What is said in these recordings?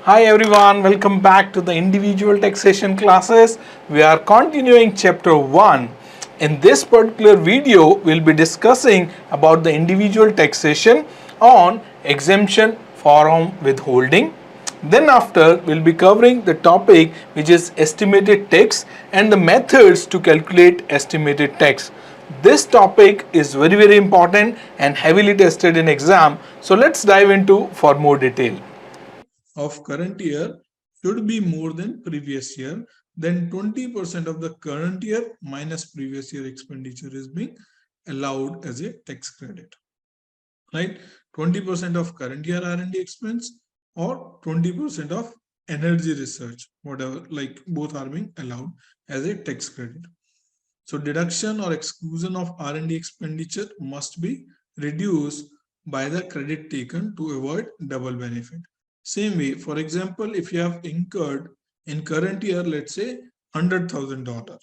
Hi everyone, welcome back to the individual taxation classes. We are continuing chapter 1. In this particular video, we'll be discussing about the individual taxation on exemption from withholding. Then after, we'll be covering the topic which is estimated tax and the methods to calculate estimated tax. This topic is very important and heavily tested in exam. So let's dive into for more detail. Of current year should be more than previous year, then 20% of the current year minus previous year expenditure is being allowed as a tax credit, right? 20% of current year R&D expense or 20% of energy research, whatever, like both are being allowed as a tax credit. So deduction or exclusion of R&D expenditure must be reduced by the credit taken to avoid double benefit. Same way, for example, if you have incurred in current year, let's say $100,000,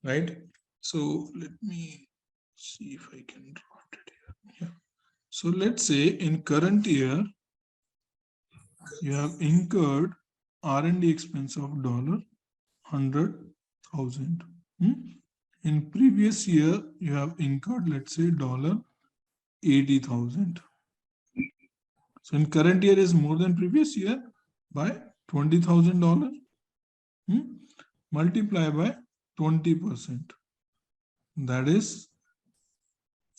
right? So let me see if I can draw it here. Yeah. So let's say in current year, you have incurred R&D expense of $100,000. In previous year, you have incurred, let's say, $80,000. So in current year is more than previous year by $20,000. Multiply by 20%. That is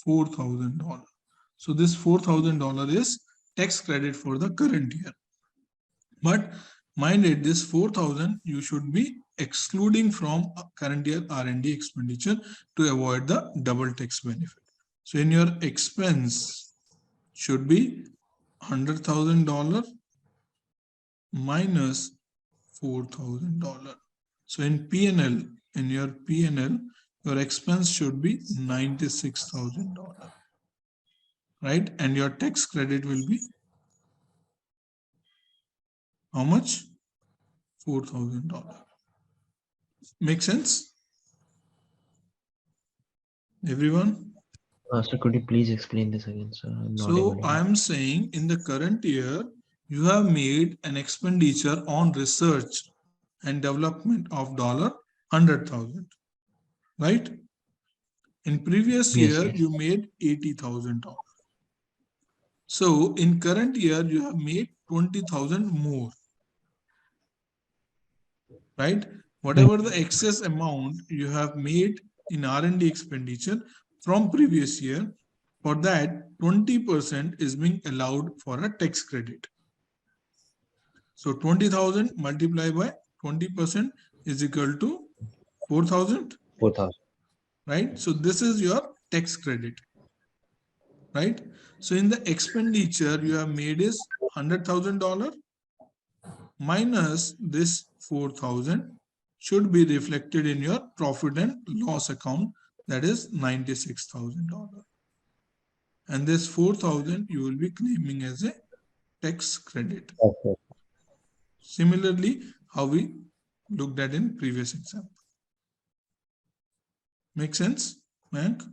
$4,000. So this $4,000 is tax credit for the current year. But mind it, this 4,000 you should be excluding from current year R&D expenditure to avoid the double tax benefit. So in your expense should be $100,000 minus $4,000. So in P&L, in your P&L, your expense should be $96,000, right? And your tax credit will be how much? $4,000. Make sense? Everyone? Sir, could you please explain this again, sir? So I am saying in the current year, you have made an expenditure on research and development of $100,000, right? In previous year, yes. you made $80,000. So in current year, you have made 20,000 more, right? Whatever the excess amount you have made in R&D expenditure from previous year, for that 20% is being allowed for a tax credit. So 20,000 multiplied by 20% is equal to 4,000. 4,000. Right? So this is your tax credit, right? So in the expenditure you have made is $100,000 minus this 4,000 should be reflected in your profit and loss account, that is $96,000. And this 4,000 you will be claiming as a tax credit. Okay. Similarly, how we looked at in previous example. Make sense, Mayank?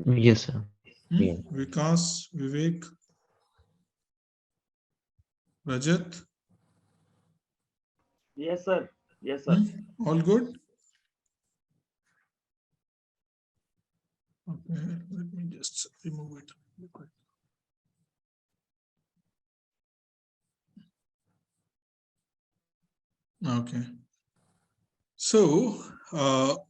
Yes, sir. Yeah. Vikas, Vivek, Rajat? Yes, sir. Yes, sir. All good? Okay, let me just remove it. Okay. So,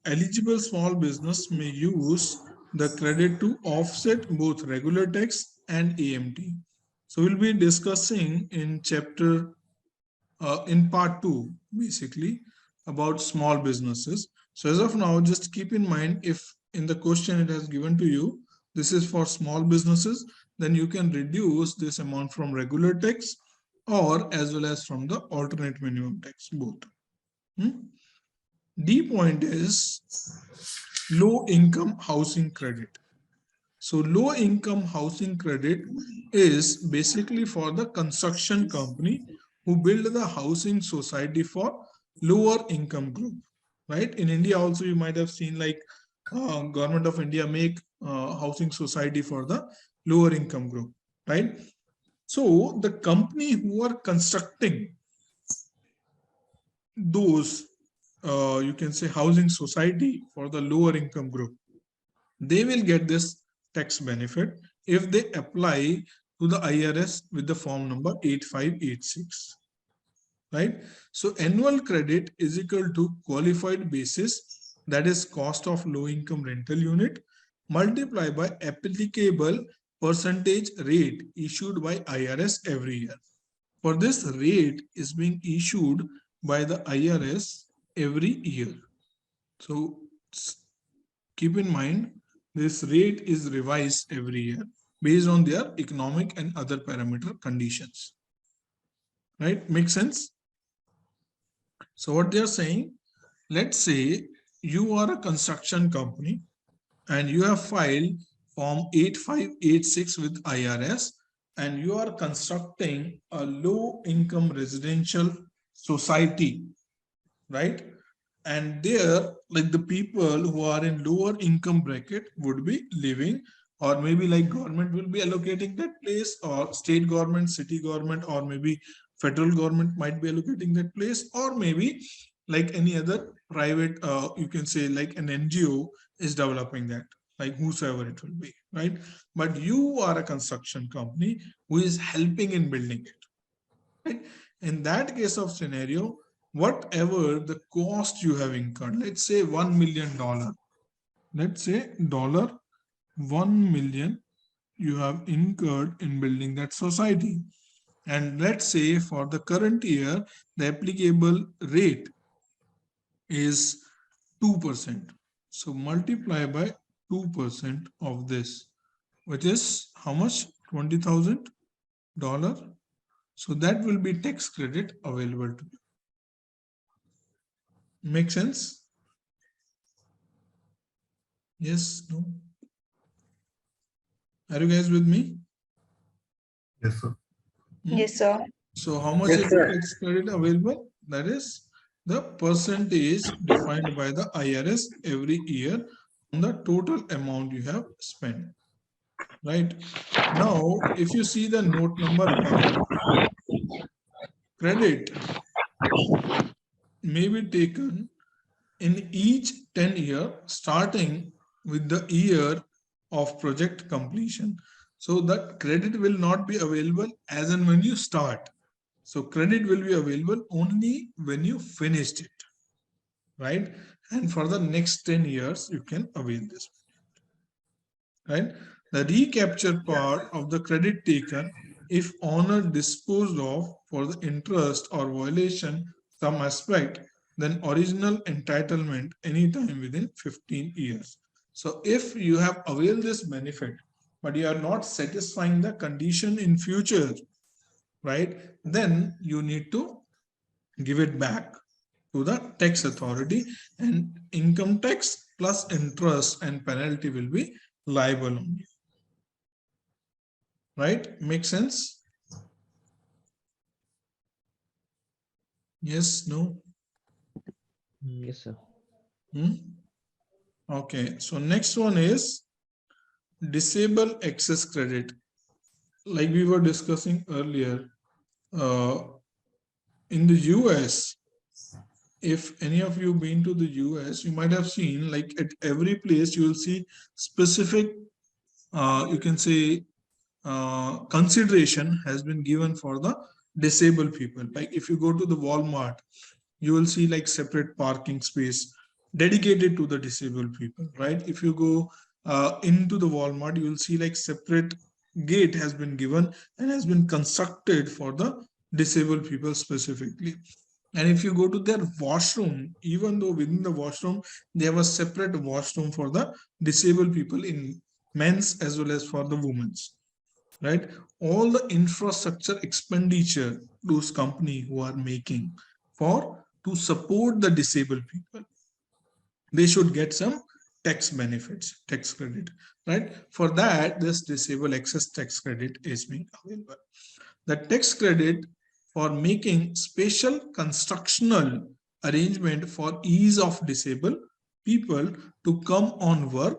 eligible small business may use the credit to offset both regular tax and AMT. So, we'll be discussing in chapter, in part 2, basically, about small businesses. So, as of now, just keep in mind, if in the question it has given to you, this is for small businesses, then you can reduce this amount from regular tax or as well as from the alternate minimum tax, both. D point is low income housing credit. So low income housing credit is basically for the construction company who build the housing society for lower income group, right? In India also you might have seen like government of India make housing society for the lower income group, right? So the company who are constructing those, you can say housing society for the lower income group, they will get this tax benefit if they apply to the IRS with the form number 8586. Right? So annual credit is equal to qualified basis, that is cost of low income rental unit, multiplied by applicable percentage rate issued by IRS every year. For this rate is being issued by the IRS every year. So keep in mind, this rate is revised every year based on their economic and other parameter conditions. Right? Make sense? So what they are saying, let's say you are a construction company and you have filed form 8586 with IRS and you are constructing a low income residential society, right? And there, like the people who are in lower income bracket would be living, or maybe like government will be allocating that place, or state government, city government, or maybe federal government might be allocating that place, or maybe like any other private, you can say like an NGO is developing that, like whosoever it will be, right? But you are a construction company who is helping in building it, right? In that case of scenario, whatever the cost you have incurred, let's say $1 million, let's say $1 million you have incurred in building that society. And let's say for the current year, the applicable rate is 2%. So multiply by 2% of this, which is how much? $20,000. So that will be tax credit available to you. Make sense? Yes, no? Are you guys with me? Yes, sir. Yes, sir. So how much is the tax credit available? That is the percentage defined by the IRS every year on the total amount you have spent. Right? Now, if you see the note number 1, credit may be taken in each 10-year starting with the year of project completion. So that credit will not be available as and when you start. So credit will be available only when you finished it, right? And for the next 10 years, you can avail this, right? The recapture part of the credit taken, if owner disposed of for the interest or violation some aspect, then original entitlement anytime within 15 years. So if you have availed this benefit, but you are not satisfying the condition in future, right? Then you need to give it back to the tax authority, and income tax plus interest and penalty will be liable on you. Right? Make sense? Yes, no? Yes, sir. Okay, so next one is disable excess credit. Like we were discussing earlier, in the US, if any of you been to the US, you might have seen like at every place you will see specific, you can say, consideration has been given for the disabled people. Like if you go to the Walmart, you will see like separate parking space dedicated to the disabled people, right? If you go into the Walmart, you will see like separate gate has been given and has been constructed for the disabled people specifically. And if you go to their washroom, even though within the washroom, they have a separate washroom for the disabled people in men's as well as for the women's, right? All the infrastructure expenditure those companies who are making for to support the disabled people, they should get some tax benefits, tax credit, right? For that, this disabled excess tax credit is being available. The tax credit for making special constructional arrangement for ease of disabled people to come on work,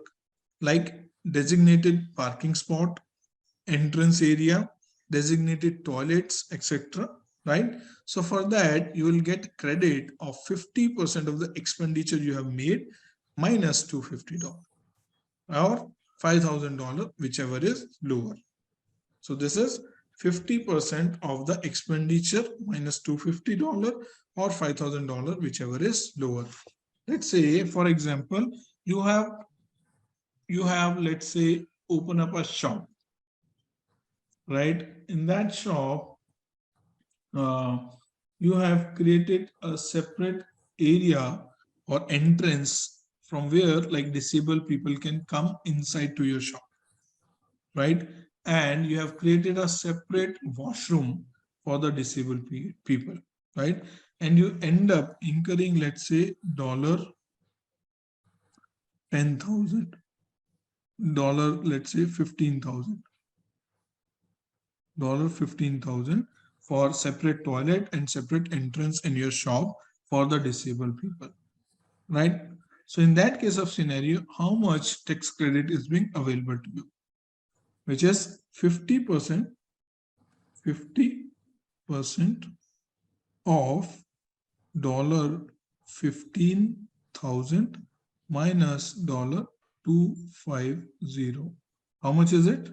like designated parking spot, entrance area, designated toilets, etc. Right? So for that, you will get credit of 50% of the expenditure you have made minus $250 or $5,000, whichever is lower. So this is 50% of the expenditure minus $250 or $5,000, whichever is lower. Let's say, for example, you have, let's say, open up a shop, right? In that shop, you have created a separate area or entrance from where like disabled people can come inside to your shop, right? And you have created a separate washroom for the disabled people, right? And you end up incurring, let's say, $10,000, let's say $15,000 for separate toilet and separate entrance in your shop for the disabled people, right? So in that case of scenario, how much tax credit is being available to you? Which is 50% of $15,000 minus $250. How much is it?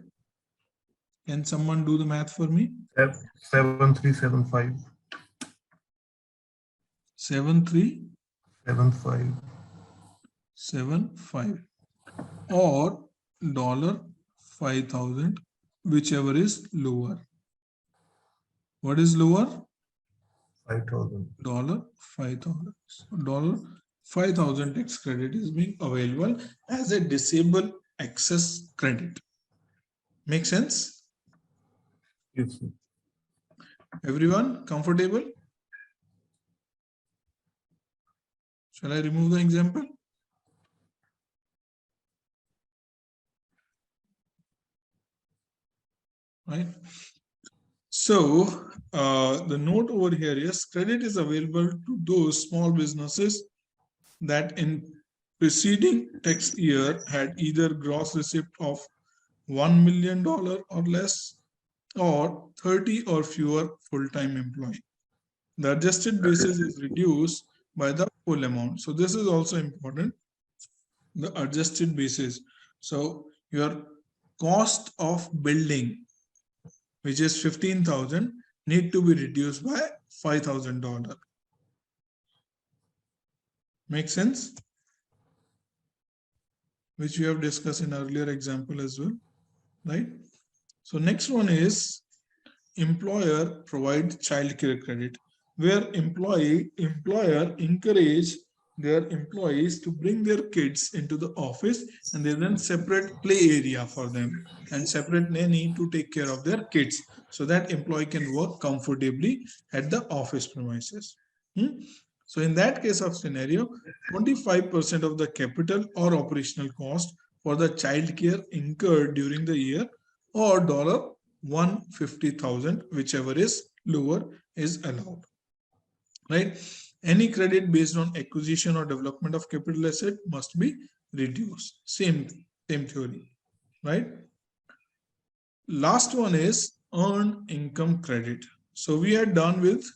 Can someone do the math for me? 7375. 7375 or $5,000, whichever is lower. What is lower? 5,000. $5,000. $5,000 tax credit is being available as a disabled access credit. Make sense? Yes, sir. Everyone comfortable? Shall I remove the example? Right. So the note over here is credit is available to those small businesses that in preceding tax year had either gross receipt of $1 million or less or 30 or fewer full-time employee. The adjusted basis is reduced by the full amount. So this is also important, the adjusted basis. So your cost of building, which is 15,000, need to be reduced by $5,000. Make sense? Which we have discussed in earlier example as well, right? So next one is employer provide childcare credit, where employer encourage their employees to bring their kids into the office, and they then separate play area for them and separate nanny to take care of their kids, so that employee can work comfortably at the office premises. So in that case of scenario, 25% of the capital or operational cost for the child care incurred during the year or $150,000, whichever is lower, is allowed. Right? Any credit based on acquisition or development of capital asset must be reduced. Same theory. Right? Last one is earned income credit. So we are done with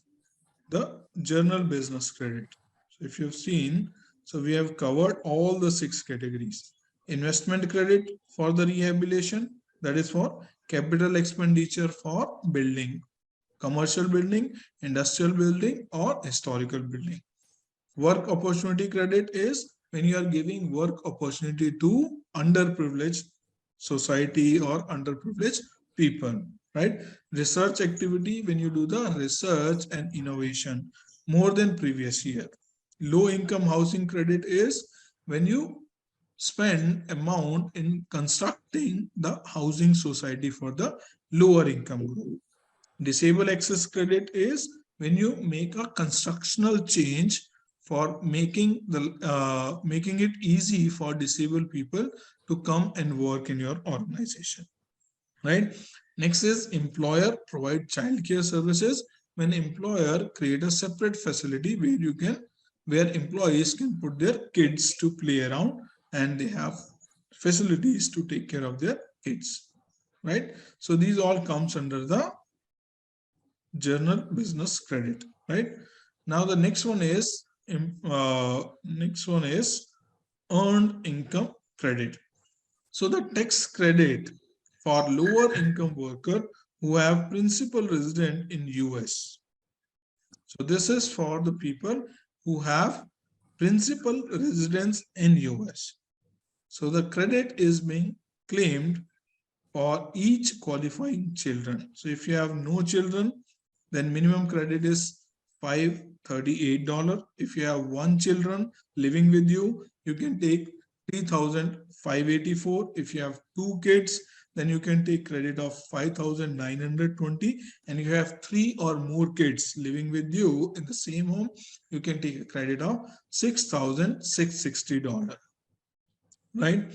the general business credit. So if you've seen, so we have covered all the 6 categories. Investment credit for the rehabilitation, that is for capital expenditure for building, commercial building, industrial building, or historical building. Work opportunity credit is when you are giving work opportunity to underprivileged society or underprivileged people, right? Research activity, when you do the research and innovation more than previous year. Low income housing credit is when you spend amount in constructing the housing society for the lower income group. Disabled access credit is when you make a constructional change for making it easy for disabled people to come and work in your organization, right? Next is employer provide childcare services, when employer create a separate facility where employees can put their kids to play around and they have facilities to take care of their kids. right? So these all comes under the general business credit, right? Now the next one is earned income credit. So the tax credit for lower income worker who have principal resident in US. So this is for the people who have principal residence in US. So the credit is being claimed for each qualifying children. So if you have no children, then minimum credit is $538. If you have one children living with you, you can take 3,584. If you have two kids, then you can take credit of 5,920. And if you have three or more kids living with you in the same home, you can take a credit of $6,660, right?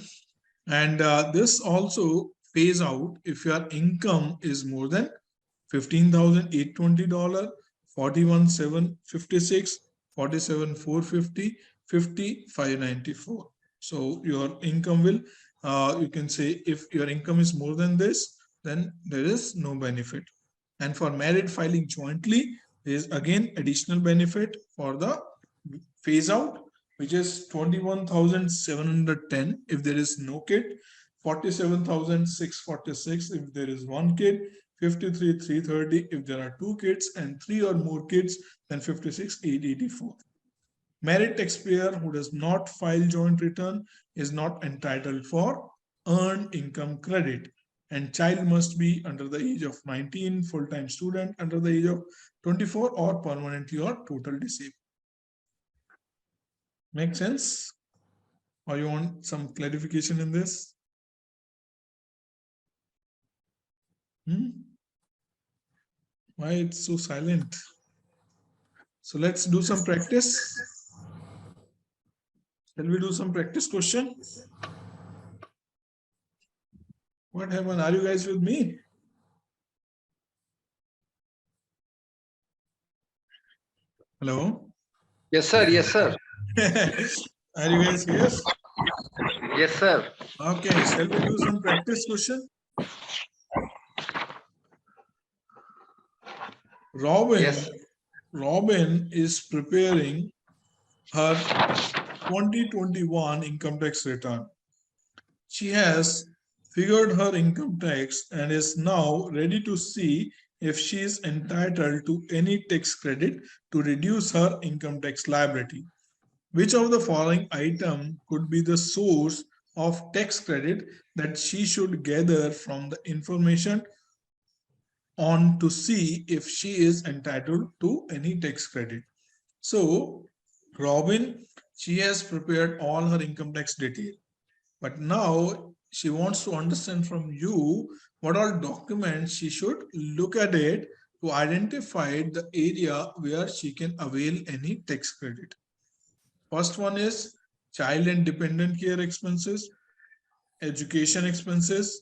And this also pays out if your income is more than $15,820, 41,756, 47,450, 50,594. So your income will, you can say if your income is more than this, then there is no benefit. And for married filing jointly, there is again additional benefit for the phase out, which is 21,710 if there is no kid, 47,646 if there is one kid, 53,330 if there are two kids, and three or more kids, then 56,884. Married taxpayer who does not file joint return is not entitled for earned income credit, and child must be under the age of 19, full-time student under the age of 24, or permanently or total disabled. Make sense? Or you want some clarification in this? Why it's so silent? So let's do some practice. Shall we do some practice question? What happened? Are you guys with me? Hello? Yes, sir. Yes, sir. Are you guys here? Yes, sir. Okay, shall we do some practice question? Yes. Robin is preparing her 2021 income tax return. She has figured her income tax and is now ready to see if she is entitled to any tax credit to reduce her income tax liability. Which of the following item could be the source of tax credit that she should gather from the information on to see if she is entitled to any tax credit? So, Robin, she has prepared all her income tax detail, but now she wants to understand from you what all documents she should look at it to identify the area where she can avail any tax credit. First one is child and dependent care expenses, education expenses,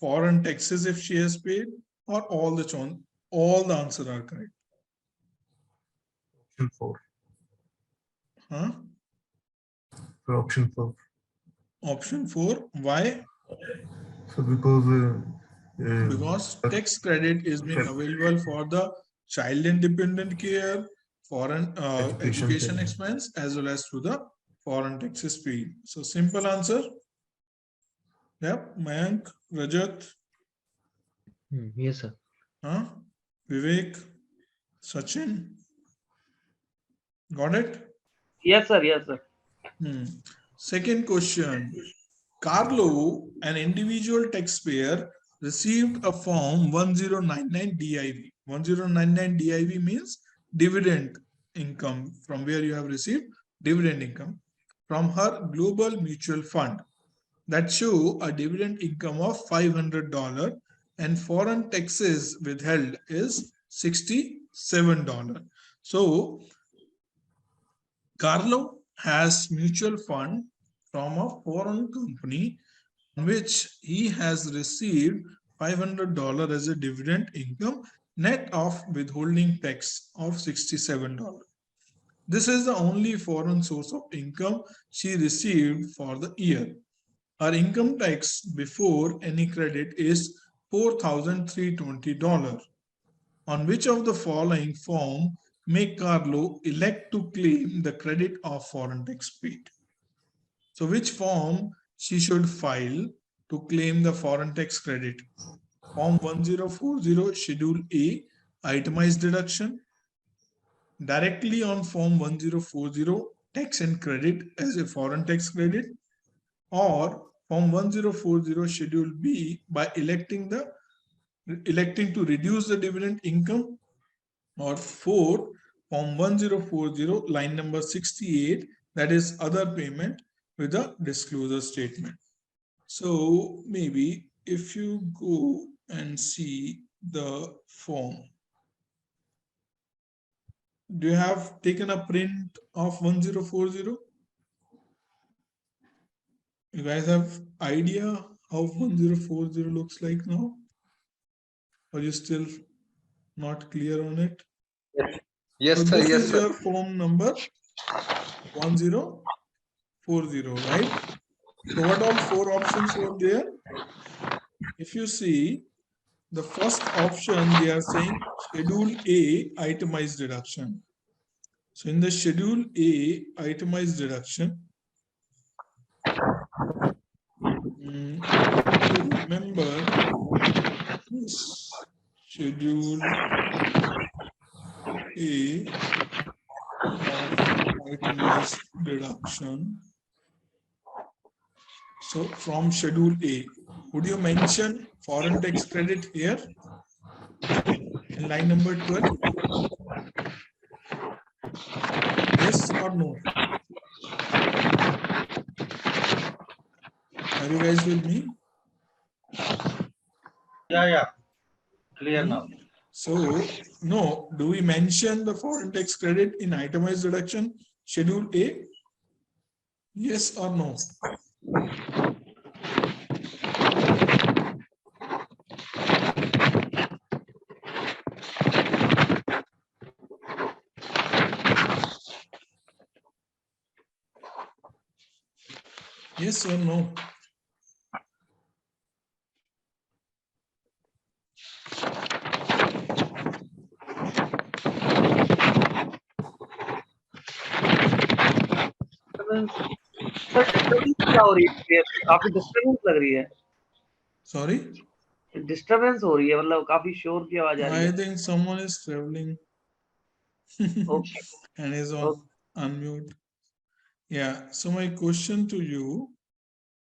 foreign taxes if she has paid, or all the answers are correct. Option 4. Huh? So option 4. Option 4. Why? So because Because tax credit is being available for the child and dependent care, foreign education expense, as well as to the foreign taxes paid. So simple answer. Yep. Mayank, Rajat, Yes, sir. Vivek, Sachin. Got it? Yes, sir. Yes, sir. Second question. Carlo, an individual taxpayer, received a form 1099 DIV. 1099 DIV means dividend income, from where you have received dividend income from her global mutual fund that show a dividend income of $500 and foreign taxes withheld is $67. So Carlo has mutual fund from a foreign company on which he has received $500 as a dividend income net of withholding tax of $67. This is the only foreign source of income she received for the year. Her income tax before any credit is $4,320. On which of the following form may Carlo elect to claim the credit of foreign tax paid? So which form she should file to claim the foreign tax credit? Form 1040 Schedule A, itemized deduction. Directly on Form 1040, tax and credit as a foreign tax credit, or Form 1040 Schedule B by electing to reduce the dividend income, or 4 Form 1040 line number 68, that is other payment with a disclosure statement. So maybe if you go and see the form, do you have taken a print of 1040? You guys have idea how 1040 looks like now? Or you still not clear on it? Yes, So sir. this Yes, is sir. your form number 1040, right? So what all 4 options were there? If you see the first option, they are saying Schedule A, itemized deduction. So in the Schedule A, itemized deduction, to remember this Schedule A of itemized deduction. So from Schedule A, would you mention foreign tax credit here in line number 12? Yes or no? Are you guys with me? Yeah. Clear now. So, no, do we mention the foreign tax credit in itemized deduction, Schedule A? Yes or no? Yes or no? Sir disturbance क्या हो रही है? काफी disturbance लग रही है. Sorry? Disturbance हो रही है, मतलब काफी शोर की आवाज आ रही I है. think someone is traveling Okay. and is on unmute. Yeah, so my question to you,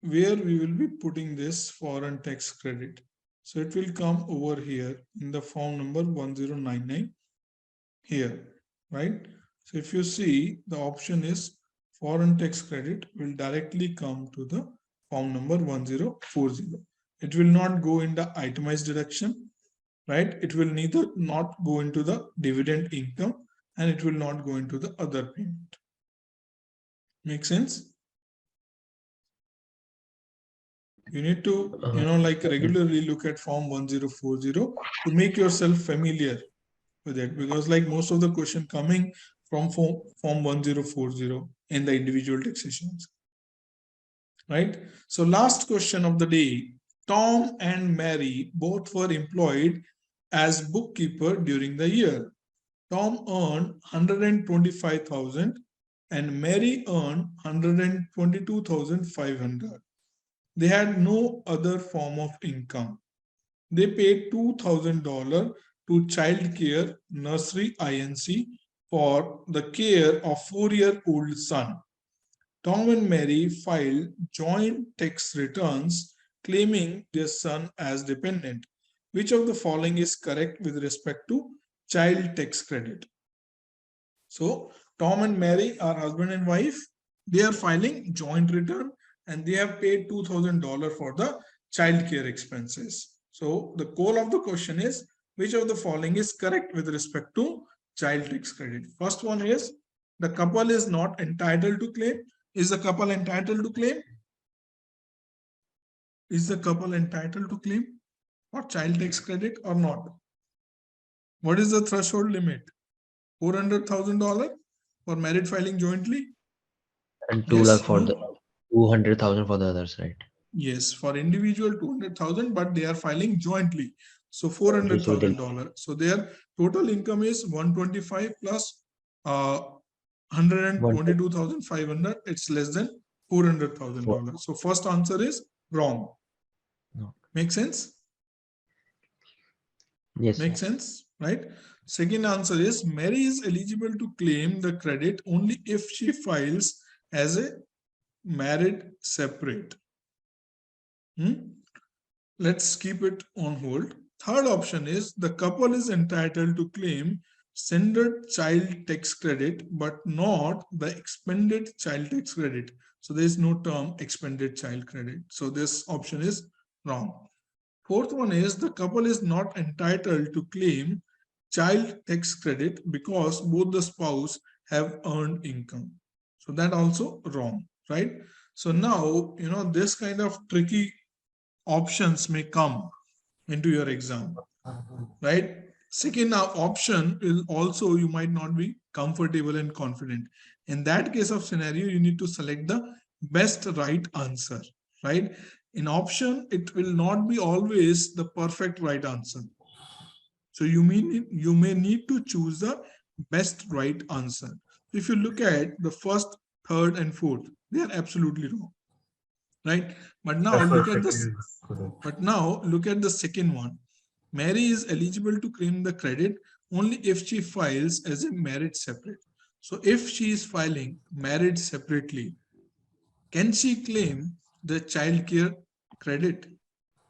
where we will be putting this foreign tax credit? So it will come over here in the form number 1099 here, right? So if you see, the option is foreign tax credit will directly come to the form number 1040. It will not go in the itemized deduction, right? It will neither not go into the dividend income, and it will not go into the other payment. Make sense? You need to, like regularly look at form 1040 to make yourself familiar with it, because like most of the question coming from form 1040 in the individual taxations, right? So last question of the day, Tom and Mary both were employed as bookkeeper during the year. Tom earned 125,000 and Mary earned 122,500. They had no other form of income. They paid $2,000 to child care nursery INC for the care of 4-year-old son. Tom and Mary filed joint tax returns claiming their son as dependent. Which of the following is correct with respect to child tax credit? So Tom and Mary are husband and wife. They are filing joint return and they have paid $2,000 for the child care expenses. So the core of the question is, which of the following is correct with respect to child tax credit? First one is, the couple is not entitled to claim. Is the couple entitled to claim? Is the couple entitled to claim for child tax credit or not? What is the threshold limit? $400,000 for married filing jointly? And 2 Yes, lakh for no? the 200,000 for the others, right? Yes, for individual 200,000, but they are filing jointly. So $400,000. So their total income is 125 plus 122,500. It's less than $400,000. So first answer is wrong. No. Make sense? Yes. Make sense, right? Second answer is Mary is eligible to claim the credit only if she files as a married separate. Let's keep it on hold. Third option is the couple is entitled to claim standard child tax credit, but not the expended child tax credit. So there is no term expended child credit. So this option is wrong. Fourth one is the couple is not entitled to claim child tax credit because both the spouse have earned income. So that also wrong, right? So now, this kind of tricky options may come into your exam, right? Second option is also you might not be comfortable and confident. In that case of scenario, you need to select the best right answer, right? In option, it will not be always the perfect right answer. So you may need to choose the best right answer. If you look at the first, third, and fourth, they are absolutely wrong, right? But now look at this. But now look at the second one. Mary is eligible to claim the credit only if she files as a married separate. So if she is filing married separately, can she claim the child care credit?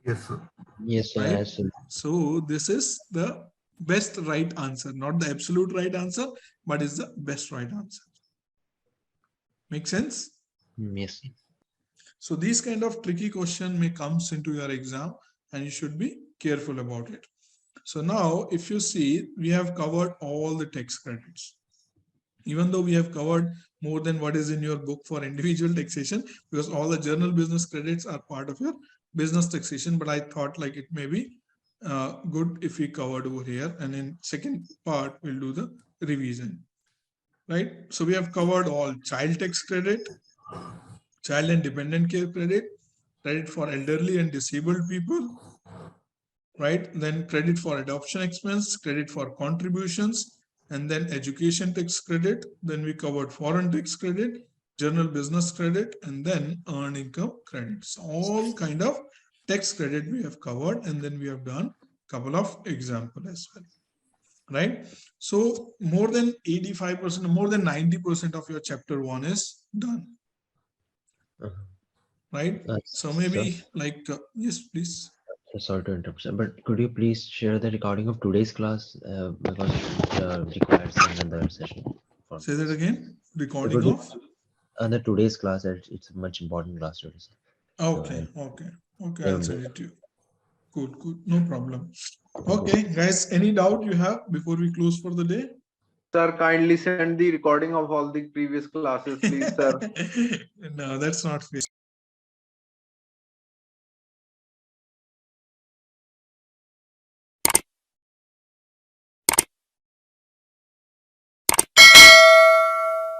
Yes, sir. Yes, sir. Right? Yes, sir. So this is the best right answer, not the absolute right answer, but is the best right answer. Make sense? Yes. So these kind of tricky question may comes into your exam and you should be careful about it. So now if you see, we have covered all the tax credits. Even though we have covered more than what is in your book for individual taxation, because all the general business credits are part of your business taxation, but I thought like it may be good if we covered over here, and in second part we'll do the revision, right? So we have covered all child tax credit, child and dependent care credit, credit for elderly and disabled people, right? Then credit for adoption expense, credit for contributions, and then education tax credit. Then we covered foreign tax credit, general business credit, and then earned income credits. All kind of tax credit we have covered, and then we have done a couple of examples as well, right? So more than 85%, more than 90% of your chapter 1 is done, right? So maybe like, yes, please. Sorry to interrupt, sir, but could you please share the recording of today's class because it requires another session. Say that again. Recording Could you- of. the today's class, it's a much important class today, sir. Okay, okay. I'll send it to you. Good. No problem. Okay, guys, any doubt you have before we close for the day? Sir, kindly send the recording of all the previous classes, please, sir. No, that's not fair.